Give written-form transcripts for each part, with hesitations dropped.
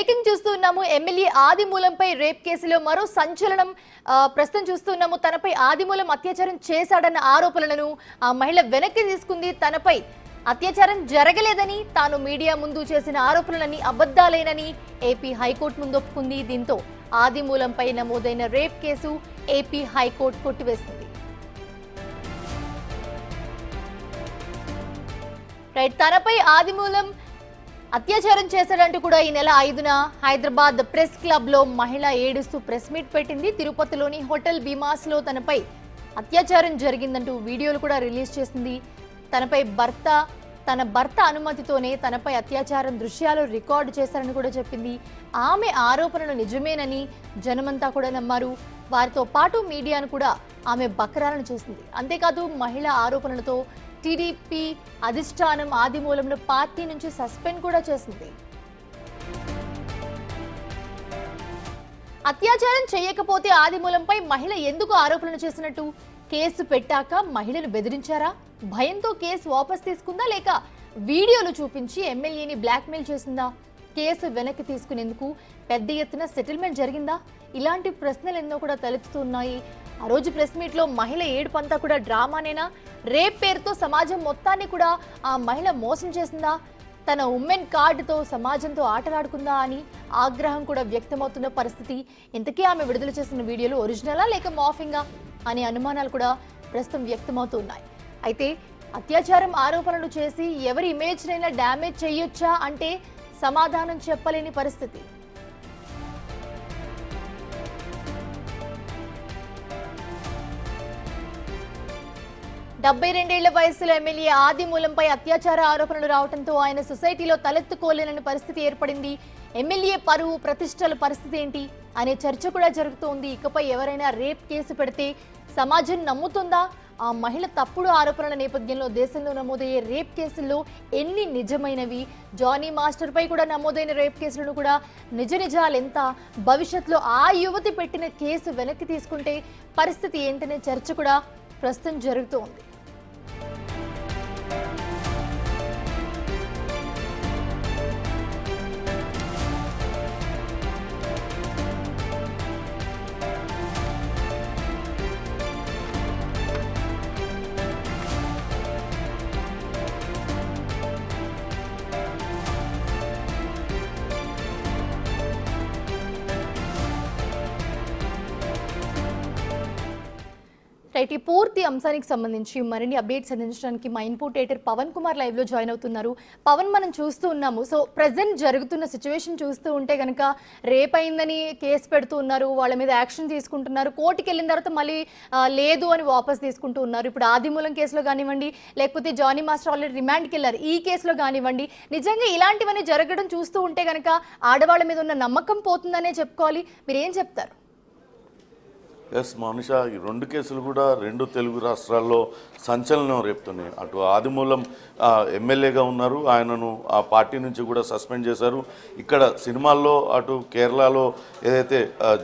Breaking చూస్తున్నాము. MLA ఆదిమూలంపై rape కేసులో మరో సంచలనం ప్రస్తుతం చూస్తున్నాము. తనపై ఆదిమూలం అత్యాచారం చేశాడన్న ఆరోపణలను ఆ మహిళ వెనక్కి తీసుకుంది. తనపై అత్యాచారం జరగలేదని, తాను మీడియా ముందు చేసిన ఆరోపణలన్నీ అబద్ధాలేనని ఏపీ హైకోర్టు ముందు ఒప్పుకుంది. దీంతో ఆదిమూలంపై నమోదైన రేప్ కేసు ఏపీ హైకోర్టు కొట్టివేసింది. తనపై ఆదిమూలం అత్యాచారం చేశాడంటూ కూడా ఈ నెల 5న హైదరాబాద్ ప్రెస్ క్లబ్ లో మహిళ ఏడుస్తూ ప్రెస్ మీట్ పెట్టింది. తిరుపతిలోని హోటల్ భీమాస్ లో తనపై అత్యాచారం జరిగిందంటూ వీడియోలు కూడా రిలీజ్ చేసింది. తన భర్త అనుమతితోనే తనపై అత్యాచారం దృశ్యాలు రికార్డు చేశారని కూడా చెప్పింది. ఆమె ఆరోపణలు నిజమేనని జనమంతా కూడా నమ్మారు. వారితో పాటు మీడియాను కూడా ఆమె బకరాలను చేసింది. అంతేకాదు మహిళ ఆరోపణలతో టీడీపీ అధిష్టానం ఆదిమూలంను పార్టీ నుంచి సస్పెండ్ కూడా చేసింది. అత్యాచారం చేయకపోతే ఆదిమూలంపై మహిళ ఎందుకు ఆరోపణలు చేసినట్టు? కేసు పెట్టాక మహిళను బెదిరించారా? భయంతో కేసు వాపస్ తీసుకుందా, లేక వీడియోలు చూపించి ఎమ్మెల్యేని బ్లాక్మెయిల్ చేసిందా? కేసు వెనక్కి తీసుకునేందుకు పెద్ద ఎత్తున సెటిల్మెంట్ జరిగిందా? ఇలాంటి ప్రశ్నలు ఎన్నో కూడా తలెత్తుతున్నాయి. ఆ రోజు ప్రెస్ మీట్ లో మహిళ ఏడుపంతా కూడా డ్రామానేనా? రేప్ పేరుతో సమాజం మొత్తాన్ని కూడా ఆ మహిళ మోసం చేసిందా? తన ఉమెన్ కార్డుతో సమాజంతో ఆటలాడుకుందా అని ఆగ్రహం కూడా వ్యక్తమవుతున్న పరిస్థితి. ఇంతకీ ఆమె విడుదల చేసిన వీడియోలు ఒరిజినలా లేక మాఫింగా అనే అనుమానాలు కూడా ప్రస్తుతం వ్యక్తమవుతున్నాయి. అయితే అత్యాచారం ఆరోపణలు చేసి ఎవరి ఇమేజ్నైనా డ్యామేజ్ చేయొచ్చా అంటే సమాధానం చెప్పలేని పరిస్థితి. 72 ఏళ్ల వయసులో ఎమ్మెల్యే ఆదిమూలంపై అత్యాచార ఆరోపణలు రావడంతో ఆయన సొసైటీలో తలెత్తుకోలేని పరిస్థితి ఏర్పడింది. ఎమ్మెల్యే పరువు ప్రతిష్టల పరిస్థితి ఏంటి అనే చర్చ కూడా జరుగుతోంది. ఇకపై ఎవరైనా రేప్ కేసు పెడితే సమాజం నమ్ముతుందా? ఆ మహిళ తప్పుడు ఆరోపణల నేపథ్యంలో దేశంలో నమోదయ్యే రేప్ కేసుల్లో ఎన్ని నిజమైనవి? జానీ మాస్టర్ పై కూడా నమోదైన రేప్ కేసులను కూడా నిజాలెంత? భవిష్యత్తులో ఆ యువతి పెట్టిన కేసు వెనక్కి తీసుకుంటే పరిస్థితి ఏంటనే చర్చ కూడా ప్రస్తుతం జరుగుతోంది. ఈ పూర్తి అంశానికి సంబంధించి మరిన్ని అప్డేట్స్ అందించడానికి మా input editor Pavan Kumar live లో జాయిన్ అవుతున్నారు. పవన్, మనం చూస్తూ ఉన్నాము, సో ప్రెసెంట్ జరుగుతున్న సిచ్యువేషన్ చూస్తూ ఉంటే కనుక రేప్ అయిందని కేసు పెడుతూ ఉన్నారు, వాళ్ళ మీద యాక్షన్ తీసుకుంటున్నారు. కోర్టుకి వెళ్ళిన తర్వాత మళ్ళీ లేదు అని వాపస్ తీసుకుంటూ ఉన్నారు. ఇప్పుడు ఆదిమూలం కేసులో కానివ్వండి, లేకపోతే జానీ మాస్టర్ ఆల్రెడీ రిమాండ్కి వెళ్ళారు, ఈ కేసులో కానివ్వండి, నిజంగా ఇలాంటివన్నీ జరగడం చూస్తూ ఉంటే కనుక ఆడవాళ్ళ మీద ఉన్న నమ్మకం పోతుందనే చెప్పుకోవాలి. మీరు ఏం చెప్తారు? ఎస్ మనుష, ఈ రెండు కేసులు కూడా రెండు తెలుగు రాష్ట్రాల్లో సంచలనం రేపుతున్నాయి. అటు ఆదిమూలం ఎమ్మెల్యేగా ఉన్నారు, ఆయనను ఆ పార్టీ నుంచి కూడా సస్పెండ్ చేశారు. ఇక్కడ సినిమాల్లో అటు కేరళలో ఏదైతే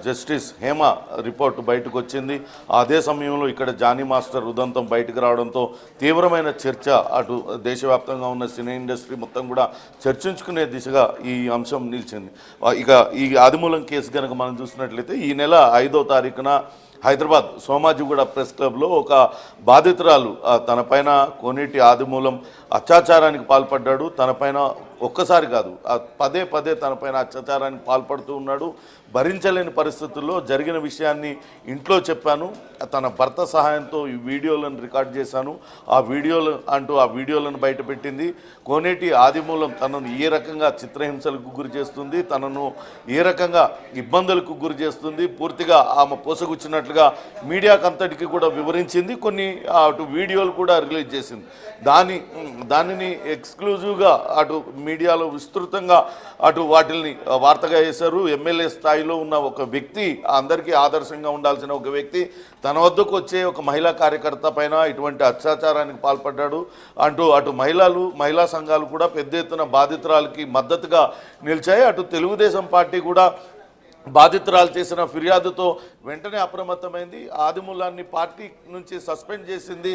జస్టిస్ హేమ రిపోర్ట్ బయటకు వచ్చింది, అదే సమయంలో ఇక్కడ జానీ మాస్టర్ ఉదంతం బయటకు రావడంతో తీవ్రమైన చర్చ అటు దేశవ్యాప్తంగా ఉన్న సినీ ఇండస్ట్రీ మొత్తం కూడా చర్చించుకునే దిశగా ఈ అంశం నిలిచింది. ఇక ఈ ఆదిమూలం కేసు కనుక మనం చూసినట్లయితే ఈ నెల 5వ తారీఖున హైదరాబాద్ సోమాజిగూడ ప్రెస్ క్లబ్లో ఒక బాధితురాలు తనపైన కోనేటి ఆదిమూలం అత్యాచారానికి పాల్పడ్డాడు. తనపైన ఒక్కసారి కాదు, పదే పదే తనపైన అత్యాచారానికి పాల్పడుతూ ఉన్నాడు. భరించలేని పరిస్థితుల్లో జరిగిన విషయాన్ని ఇంట్లో చెప్పాను, తన భర్త సహాయంతో ఈ వీడియోలను రికార్డ్ చేశాను, ఆ వీడియోలను బయటపెట్టింది. కోనేటి ఆదిమూలం తనను ఏ రకంగా చిత్రహింసలకు గురి చేస్తుంది, తనను ఏ రకంగా ఇబ్బందులకు గురి చేస్తుంది, పూర్తిగా ఆమె పోసగుచ్చినట్లుగా మీడియాకంతటికి కూడా వివరించింది. కొన్ని అటు వీడియోలు కూడా రిలీజ్ చేసింది. దానిని ఎక్స్క్లూజివ్గా అటు మీడియాలో విస్తృతంగా అటు వాటిని వార్తగా చేశారు. ఎమ్మెల్యే స్థాయిలో ఉన్న ఒక వ్యక్తి, అందరికీ ఆదర్శంగా ఉండాల్సిన ఒక వ్యక్తి తన వద్దకు వచ్చే ఒక మహిళా కార్యకర్త పైన ఇటువంటి అత్యాచారానికి పాల్పడ్డాడు అంటూ అటు మహిళా సంఘాలు కూడా పెద్ద ఎత్తున బాధితురాలకి మద్దతుగా నిలిచాయి. అటు తెలుగుదేశం పార్టీ కూడా బాధితురాలు చేసిన ఫిర్యాదుతో వెంటనే అప్రమత్తమైంది. ఆదిమూలాన్ని పార్టీ నుంచి సస్పెండ్ చేసింది.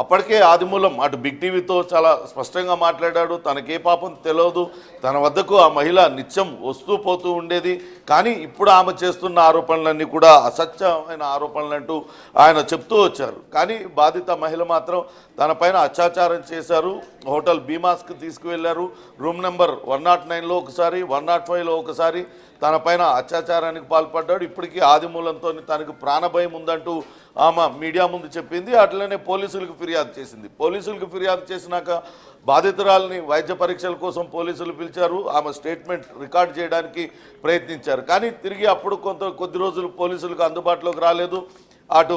అప్పటికే ఆదిమూలం అటు బిగ్ టీవీతో చాలా స్పష్టంగా మాట్లాడాడు. తనకే పాపం తెలియదు, తన వద్దకు ఆ మహిళ నిత్యం వస్తూ పోతూ ఉండేది. కానీ ఇప్పుడు ఆమె చేస్తున్న ఆరోపణలన్నీ కూడా అసత్యమైన ఆరోపణలంటూ ఆయన చెప్తూ వచ్చారు. కానీ బాధిత మహిళ మాత్రం తనపైన అత్యాచారం చేశారు, హోటల్ బీమాస్కి తీసుకువెళ్లారు, రూమ్ నెంబర్ 109లో ఒకసారి 105లో ఒకసారి తన పైన అత్యాచారానికి పాల్పడ్డాడు. ఇప్పటికీ ఆదిమూలంతో తనకు ప్రాణభయం ఉందంటూ ఆమె మీడియా ముందు చెప్పింది. అట్లనే పోలీసులకు ఫిర్యాదు చేసింది. పోలీసులకు ఫిర్యాదు చేసినాక బాధితురాలని వైద్య పరీక్షల కోసం పోలీసులు పిలిచారు. ఆమె స్టేట్మెంట్ రికార్డ్ చేయడానికి ప్రయత్నించారు. కానీ తిరిగి అప్పుడు కొద్ది రోజులు పోలీసులకు అందుబాటులోకి రాలేదు. అటు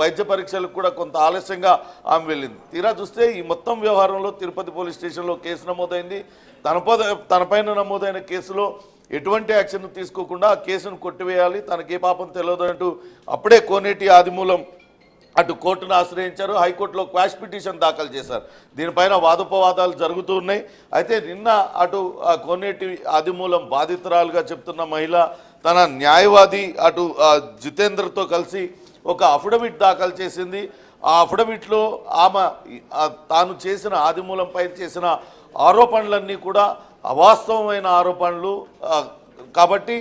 వైద్య పరీక్షలకు కూడా కొంత ఆలస్యంగా ఆమె వెళ్ళింది. తీరా చూస్తే ఈ మొత్తం వ్యవహారంలో తిరుపతి పోలీస్ స్టేషన్లో కేసు నమోదైంది. తనపైన నమోదైన కేసులో ఎటువంటి యాక్షన్ తీసుకోకుండా ఆ కేసును కొట్టివేయాలి, తనకే పాపం తెలియదు అంటూ అప్పుడే కోనేటి ఆదిమూలం అటు కోర్టును ఆశ్రయించారు. హైకోర్టులో క్వాష్ పిటిషన్ దాఖలు చేశారు. దీనిపైన వాదోపవాదాలు జరుగుతూ ఉన్నాయి. అయితే నిన్న అటు కోనేటి ఆదిమూలం బాధితురాలుగా చెప్తున్న మహిళ తన న్యాయవాది అటు జితేంద్రతో కలిసి ఒక అఫిడవిట్ దాఖలు చేసింది. ఆ అఫిడవిట్లో ఆమె తాను చేసిన ఆదిమూలంపై చేసిన ఆరోపణలన్నీ కూడా అవాస్తవమైన ఆరోపణలు కాబట్టి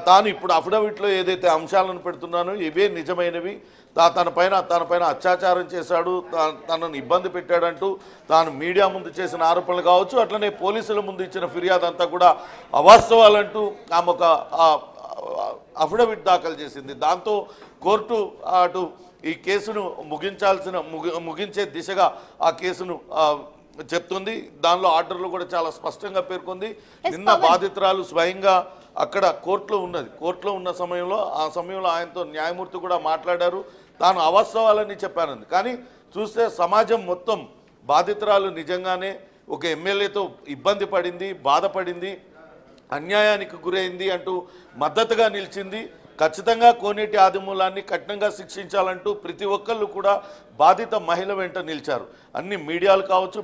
తాను ఇప్పుడు అఫిడవిట్లో ఏదైతే అంశాలను పెడుతున్నానో ఇవే నిజమైనవి, తన పైన అత్యాచారం చేశాడు, తనను ఇబ్బంది పెట్టాడంటూ తాను మీడియా ముందు చేసిన ఆరోపణలు కావచ్చు, అట్లనే పోలీసుల ముందు ఇచ్చిన ఫిర్యాదు అంతా కూడా అవాస్తవాలంటూ ఆమె ఒక అఫిడవిట్ దాఖలు చేసింది. దాంతో కోర్టు అటు ఈ కేసును ముగించే దిశగా ఆ కేసును చెప్తుంది. దానిలో ఆర్డర్లు కూడా చాలా స్పష్టంగా పేర్కొంది. నిన్న బాధితురాలు స్వయంగా అక్కడ కోర్టులో ఉన్న సమయంలో ఆయనతో న్యాయమూర్తి కూడా మాట్లాడారు. తాను అవాస్తవాలని చెప్పానంది. కానీ చూస్తే సమాజం మొత్తం బాధితురాలు నిజంగానే ఒక ఎమ్మెల్యేతో ఇబ్బంది పడింది, బాధపడింది, అన్యాయానికి గురైంది అంటూ మద్దతుగా నిలిచింది. ఖచ్చితంగా కోనేటి ఆదిమూలాన్ని కఠినంగా శిక్షించాలంటూ ప్రతి ఒక్కళ్ళు కూడా బాధిత మహిళ వెంట నిలిచారు. అన్ని మీడియాలు కావచ్చు,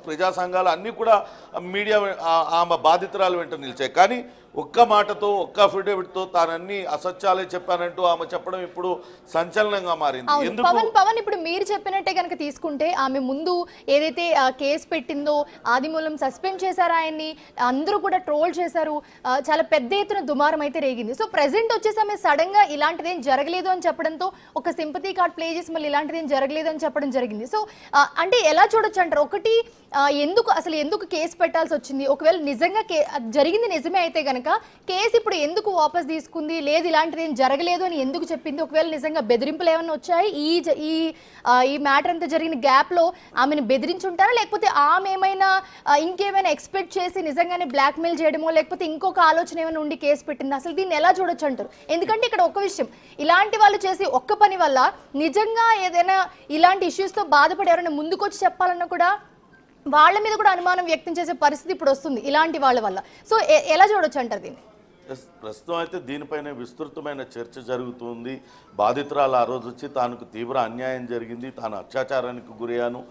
ప్రజా సంఘాలు అన్నీ కూడా మీడియా ఆమె బాధితురాలు వెంట నిలిచాయి. కానీ ఒక్క మాటతో ఒక్క అఫిడవిట్తో తానన్నీ అసత్యాలే చెప్పానంటూ ఆమె చెప్పడం ఇప్పుడు సంచలనంగా మారింది. పవన్ ఇప్పుడు మీరు చెప్పినట్టే కనుక తీసుకుంటే ఆమె ముందు ఏదైతే కేసు పెట్టిందో ఆదిమూలం సస్పెండ్ చేశారు, ఆయన్ని అందరూ కూడా ట్రోల్ చేశారు, చాలా పెద్ద ఎత్తున దుమారం అయితే రేగింది. సో ప్రెసెంట్ వచ్చేసి ఆమె సడన్ గా ఇలాంటిదేం జరగలేదు అని చెప్పడంతో ఒక సింపతి కార్డ్ ప్లే చేసి మళ్ళీ ఇలాంటిదేం జరగలేదు అని చెప్పడం జరిగింది. సో అంటే ఎలా చూడొచ్చు అంటారు? ఒకటి ఎందుకు కేసు పెట్టాల్సి వచ్చింది? ఒకవేళ నిజంగా జరిగింది నిజమే అయితే గనక కేసు ఇప్పుడు ఎందుకు వాపస్ తీసుకుంది? లేదు ఇలాంటిది ఏం జరగలేదు అని ఎందుకు చెప్పింది? ఒకవేళ నిజంగా బెదిరింపులు ఏమైనా వచ్చాయి ఈ మ్యాటర్ అంతా జరిగిన గ్యాప్ లో ఆమెను బెదిరించుంటారా, లేకపోతే ఆమె ఏమైనా ఇంకేమైనా ఎక్స్పెక్ట్ చేసి నిజంగానే బ్లాక్మెయిల్ చేయడమో లేకపోతే ఇంకొక ఆలోచన ఏమైనా ఉండి కేసు పెట్టింది? అసలు దీన్ని ఎలా చూడొచ్చు అంటారు? ఎందుకంటే ఇక్కడ ఒక విషయం, ఇలాంటి వాళ్ళు చేసి ఒక్క పని వల్ల నిజంగా ఏదైనా ఇలాంటి ఇష్యూస్ తో బాధపడి ఎవరైనా ముందుకొచ్చి చెప్పాలన్నా కూడా వాళ్ళ మీద కూడా అనుమానం వ్యక్తం చేసే పరిస్థితి ఇప్పుడు వస్తుంది ఇలాంటి వాళ్ళ వల్ల. సో ఎలా చూడొచ్చు అంటారు దీన్ని? ప్రస్తుతం అయితే దీనిపైన విస్తృతమైన చర్చ జరుగుతుంది. బాధితురాలు ఆ రోజు వచ్చి తానుకు తీవ్ర అన్యాయం జరిగింది, తాను అత్యాచారానికి గురయ్యాను,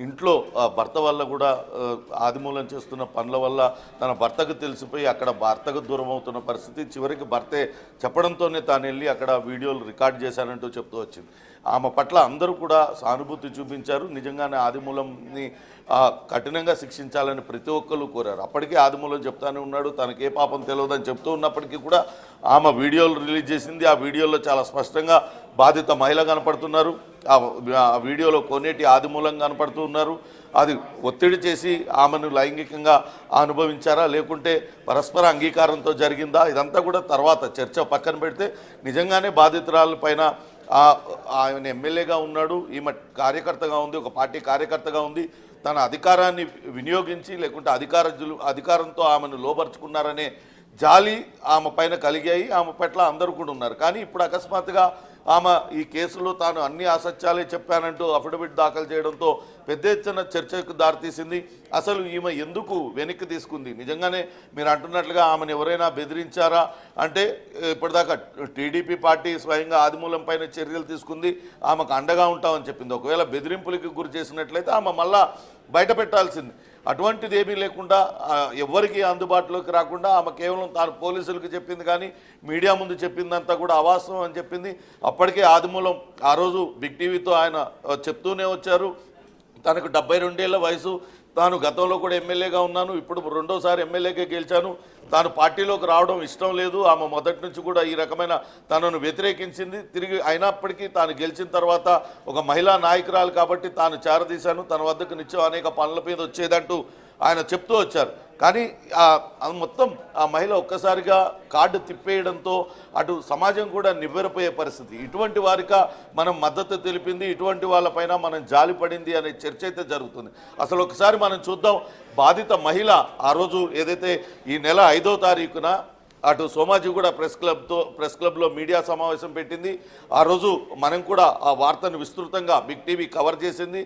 ఇంట్లో భర్త వల్ల కూడా ఆదిమూలం చేస్తున్న పనుల వల్ల తన భర్తకు తెలిసిపోయి అక్కడ భర్తకు దూరం అవుతున్న పరిస్థితి, చివరికి భర్తే చెప్పడంతోనే తాను వెళ్ళి అక్కడ వీడియోలు రికార్డ్ చేశానంటూ చెప్తూ వచ్చింది. ఆమె పట్ల అందరూ కూడా సానుభూతి చూపించారు. నిజంగానే ఆదిమూలంని కఠినంగా శిక్షించాలని ప్రతి ఒక్కరు కోరారు. అప్పటికే ఆదిమూలం చెప్తానే ఉన్నాడు, తనకే పాపం తెలియదని చెప్తూ ఉన్నప్పటికీ కూడా ఆమె వీడియోలు రిలీజ్ చేసింది. ఆ వీడియోలో చాలా స్పష్టంగా బాధిత మహిళ కనపడుతున్నారు, ఆ వీడియోలో కోనేటి ఆదిమూలం కనపడుతూ ఉన్నారు. అది ఒత్తిడి చేసి ఆమెను లైంగికంగా అనుభవించారా లేకుంటే పరస్పర అంగీకారంతో జరిగిందా, ఇదంతా కూడా తర్వాత చర్చ పక్కన పెడితే నిజంగానే బాధితురాల పైన ఆయన ఎమ్మెల్యేగా ఉన్నాడు, ఈమె కార్యకర్తగా ఉంది, ఒక పార్టీ కార్యకర్తగా ఉంది, తన అధికారాన్ని వినియోగించి లేకుంటే అధికారంతో ఆమెను లోబర్చుకున్నారనే జాలి ఆమె పైన కలిగాయి. ఆమె పట్ల అందరూ కూడా ఉన్నారు. కానీ ఇప్పుడు అకస్మాత్తుగా ఆమె ఈ కేసులో తాను అన్ని అసత్యాలే చెప్పానంటూ అఫిడవిట్ దాఖలు చేయడంతో పెద్ద ఎత్తున చర్చకు దారితీసింది. అసలు ఈమె ఎందుకు వెనక్కి తీసుకుంది? నిజంగానే మీరు అంటున్నట్లుగా ఆమెను ఎవరైనా బెదిరించారా అంటే ఇప్పటిదాకా టీడీపీ పార్టీ స్వయంగా ఆదిమూలం పైన చర్యలు తీసుకుంది, ఆమెకు అండగా ఉంటామని చెప్పింది. ఒకవేళ బెదిరింపులకి గురి చేసినట్లయితే ఆమె మళ్ళా బయట పెట్టాల్సింది. అటువంటిది ఏమీ లేకుండా ఎవరికి అందుబాటులోకి రాకుండా ఆమె కేవలం తాను పోలీసులకు చెప్పింది కానీ మీడియా ముందు చెప్పిందంతా కూడా అవాస్తవం అని చెప్పింది. అప్పటికే ఆదిమూలం ఆ రోజు బిగ్ టీవీతో ఆయన చెప్తూనే వచ్చారు, తనకు 72 ఏళ్ల వయసు, తాను గతంలో కూడా ఎమ్మెల్యేగా ఉన్నాను, ఇప్పుడు రెండోసారి ఎమ్మెల్యేగా గెలిచాను, తాను పార్టీలోకి రావడం ఇష్టం లేదు, ఆమె మొదటి నుంచి కూడా ఈ రకమైన తనను వ్యతిరేకించింది. తిరిగి అయినప్పటికీ తాను గెలిచిన తర్వాత ఒక మహిళా నాయకురాలు కాబట్టి తాను చేరదీశాను, తన వద్దకు నిత్యం అనేక పనుల మీద వచ్చేదంటూ ఆయన చెప్తూ వచ్చారు. కానీ అది మొత్తం ఆ మహిళ ఒక్కసారిగా కార్డు తిప్పేయడంతో అటు సమాజం కూడా నివ్వెరపోయే పరిస్థితి. ఇటువంటి వారిక మనం మద్దతు తెలిపింది, ఇటువంటి వాళ్ళపైన మనం జాలి పడింది అనే చర్చ అయితే జరుగుతుంది. అసలు ఒకసారి మనం చూద్దాం, బాధిత మహిళ ఆ రోజు ఏదైతే ఈ నెల 5వ తారీఖున అటు సోమాజిగూడ ప్రెస్ క్లబ్లో మీడియా సమావేశం పెట్టింది. ఆ రోజు మనం కూడా ఆ వార్తను విస్తృతంగా బిగ్ టీవీ కవర్ చేసింది.